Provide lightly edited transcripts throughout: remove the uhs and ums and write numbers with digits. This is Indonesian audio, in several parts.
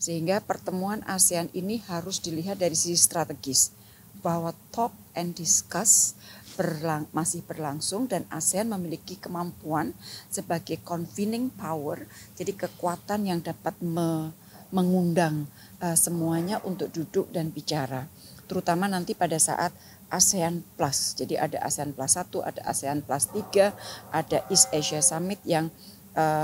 Sehingga pertemuan ASEAN ini harus dilihat dari sisi strategis, bahwa talk and discuss masih berlangsung dan ASEAN memiliki kemampuan sebagai convening power, jadi kekuatan yang dapat mengundang semuanya untuk duduk dan bicara, terutama nanti pada saat ASEAN Plus. Jadi ada ASEAN Plus 1, ada ASEAN Plus 3, ada East Asia Summit yang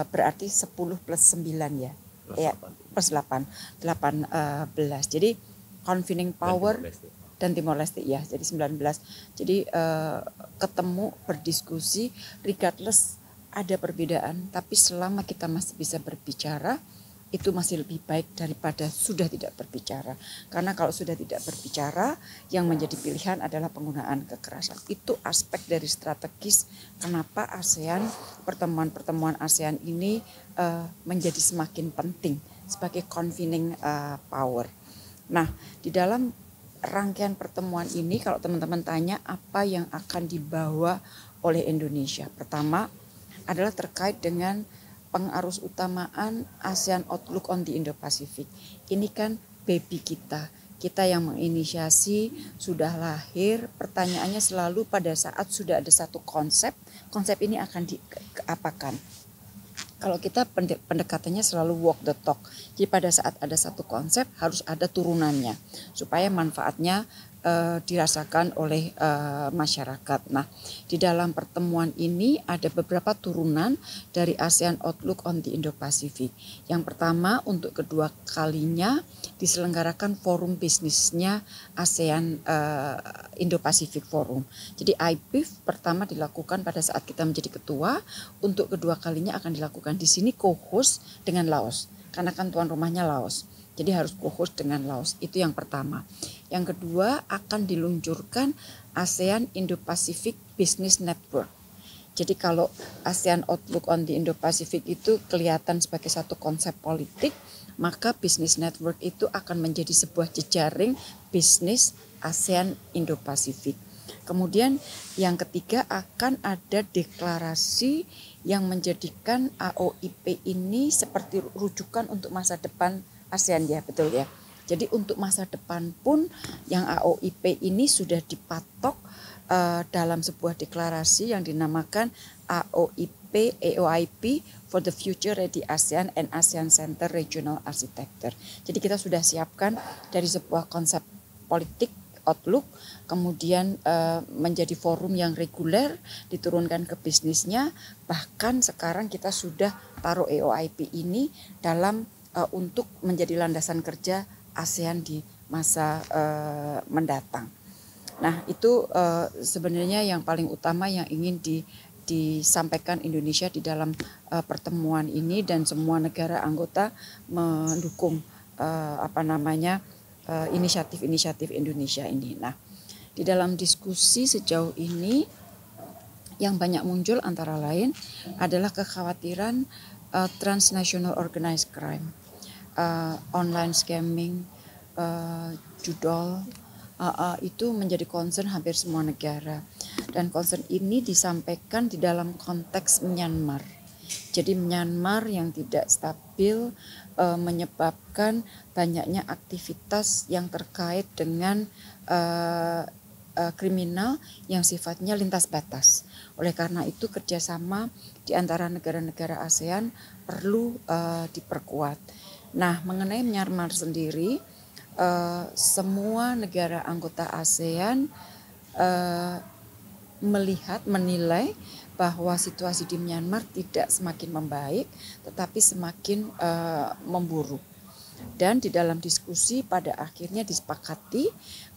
berarti 10 plus 9 ya. Ya, plus 8, 18. Jadi convening power dan Timor Leste ya, jadi 19. Jadi ketemu, berdiskusi, regardless ada perbedaan, tapi selama kita masih bisa berbicara, itu masih lebih baik daripada sudah tidak berbicara. Karena kalau sudah tidak berbicara, yang menjadi pilihan adalah penggunaan kekerasan. Itu aspek dari strategis kenapa ASEAN, pertemuan-pertemuan ASEAN ini menjadi semakin penting sebagai convening power. Nah, di dalam rangkaian pertemuan ini kalau teman-teman tanya apa yang akan dibawa oleh Indonesia. Pertama adalah terkait dengan pengarus utamaan ASEAN Outlook on the Indo-Pacific. Ini kan baby kita yang menginisiasi, sudah lahir, pertanyaannya selalu pada saat sudah ada satu konsep ini akan diapakan. Kalau kita pendekatannya selalu walk the talk. Jadi pada saat ada satu konsep harus ada turunannya supaya manfaatnya dirasakan oleh masyarakat. Nah, di dalam pertemuan ini ada beberapa turunan dari ASEAN Outlook on the Indo-Pacific. Yang pertama, untuk kedua kalinya diselenggarakan forum bisnisnya ASEAN Indo-Pacific Forum. Jadi IPIF pertama dilakukan pada saat kita menjadi ketua, untuk kedua kalinya akan dilakukan di sini co-host dengan Laos. Karena kan tuan rumahnya Laos. Jadi harus co-host dengan Laos. Itu yang pertama. Yang kedua akan diluncurkan ASEAN Indo-Pacific Business Network. Jadi kalau ASEAN Outlook on the Indo-Pacific itu kelihatan sebagai satu konsep politik, maka Business Network itu akan menjadi sebuah jejaring bisnis ASEAN Indo-Pacific. Kemudian yang ketiga akan ada deklarasi yang menjadikan AOIP ini seperti rujukan untuk masa depan ASEAN ya, betul ya. Jadi untuk masa depan pun yang AOIP ini sudah dipatok dalam sebuah deklarasi yang dinamakan AOIP for the Future Ready ASEAN and ASEAN Center Regional Architecture. Jadi kita sudah siapkan dari sebuah konsep politik outlook, kemudian menjadi forum yang reguler, diturunkan ke bisnisnya, bahkan sekarang kita sudah taruh AOIP ini dalam untuk menjadi landasan kerja ASEAN di masa mendatang. Nah itu sebenarnya yang paling utama yang ingin disampaikan Indonesia di dalam pertemuan ini, dan semua negara anggota mendukung inisiatif-inisiatif Indonesia ini. Nah di dalam diskusi sejauh ini yang banyak muncul antara lain adalah kekhawatiran transnational organized crime, online scamming, judol, itu menjadi concern hampir semua negara. Dan concern ini disampaikan di dalam konteks Myanmar. Jadi Myanmar yang tidak stabil menyebabkan banyaknya aktivitas yang terkait dengan kriminal yang sifatnya lintas batas. Oleh karena itu kerjasama di antara negara-negara ASEAN perlu diperkuat. Nah, mengenai Myanmar sendiri, semua negara anggota ASEAN menilai bahwa situasi di Myanmar tidak semakin membaik, tetapi semakin memburuk. Dan di dalam diskusi pada akhirnya disepakati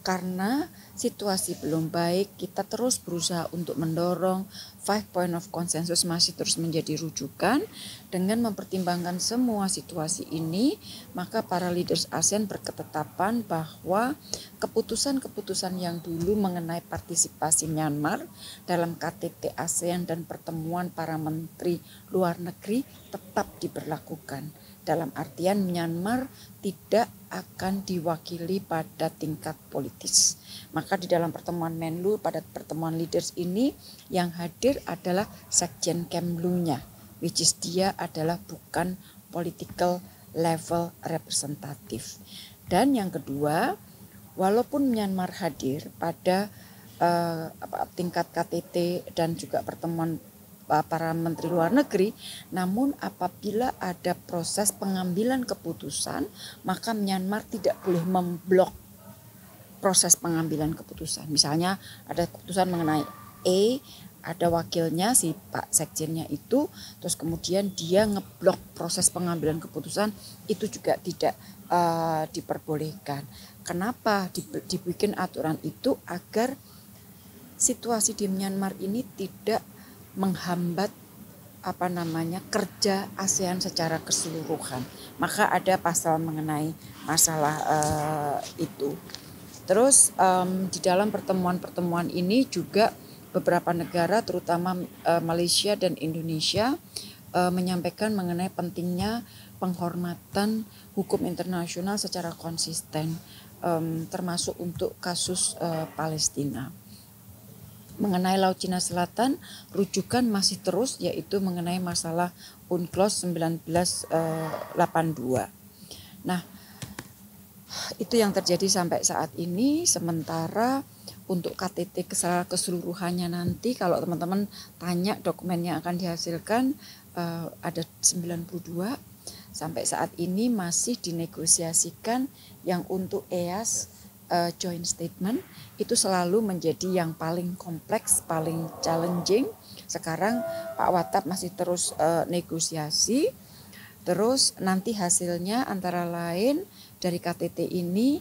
karena situasi belum baik, kita terus berusaha untuk mendorong 5 point of consensus masih terus menjadi rujukan. Dengan mempertimbangkan semua situasi ini, maka para leaders ASEAN berketetapan bahwa keputusan-keputusan yang dulu mengenai partisipasi Myanmar dalam KTT ASEAN dan pertemuan para menteri luar negeri tetap diberlakukan. Dalam artian Myanmar tidak akan diwakili pada tingkat politis. Maka di dalam pertemuan Menlu pada pertemuan leaders ini yang hadir adalah Sekjen Kemlu-nya, which is dia adalah bukan political level representatif. Dan yang kedua, walaupun Myanmar hadir pada tingkat KTT dan juga pertemuan para menteri luar negeri, namun apabila ada proses pengambilan keputusan, maka Myanmar tidak boleh memblok proses pengambilan keputusan. Misalnya ada keputusan mengenai ada wakilnya si Pak Sekjennya itu, terus kemudian dia ngeblok proses pengambilan keputusan, itu juga tidak diperbolehkan. Kenapa dibikin aturan itu? Agar situasi di Myanmar ini tidak menghambat kerja ASEAN secara keseluruhan. Maka ada pasal mengenai masalah itu. Terus di dalam pertemuan-pertemuan ini juga beberapa negara terutama Malaysia dan Indonesia menyampaikan mengenai pentingnya penghormatan hukum internasional secara konsisten, termasuk untuk kasus Palestina. Mengenai Laut Cina Selatan, rujukan masih terus, yaitu mengenai masalah UNCLOS 1982. Nah, itu yang terjadi sampai saat ini. Sementara untuk KTT keseluruhannya nanti, kalau teman-teman tanya dokumen yang akan dihasilkan, ada 92. Sampai saat ini masih dinegosiasikan. Yang untuk EAS joint statement itu selalu menjadi yang paling kompleks, paling challenging. Sekarang Pak Watap masih terus negosiasi. Terus nanti hasilnya antara lain dari KTT ini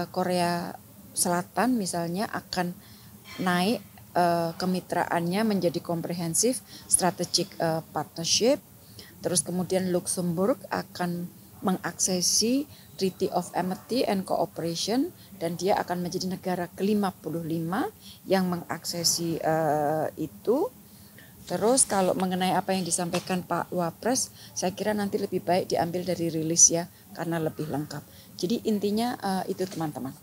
Korea Selatan misalnya akan naik kemitraannya menjadi comprehensive strategic partnership. Terus kemudian Luxembourg akan mengaksesi Treaty of Amity and Cooperation, dan dia akan menjadi negara ke-55 yang mengaksesi itu. Terus kalau mengenai apa yang disampaikan Pak Wapres, saya kira nanti lebih baik diambil dari rilis ya, karena lebih lengkap. Jadi intinya itu teman-teman.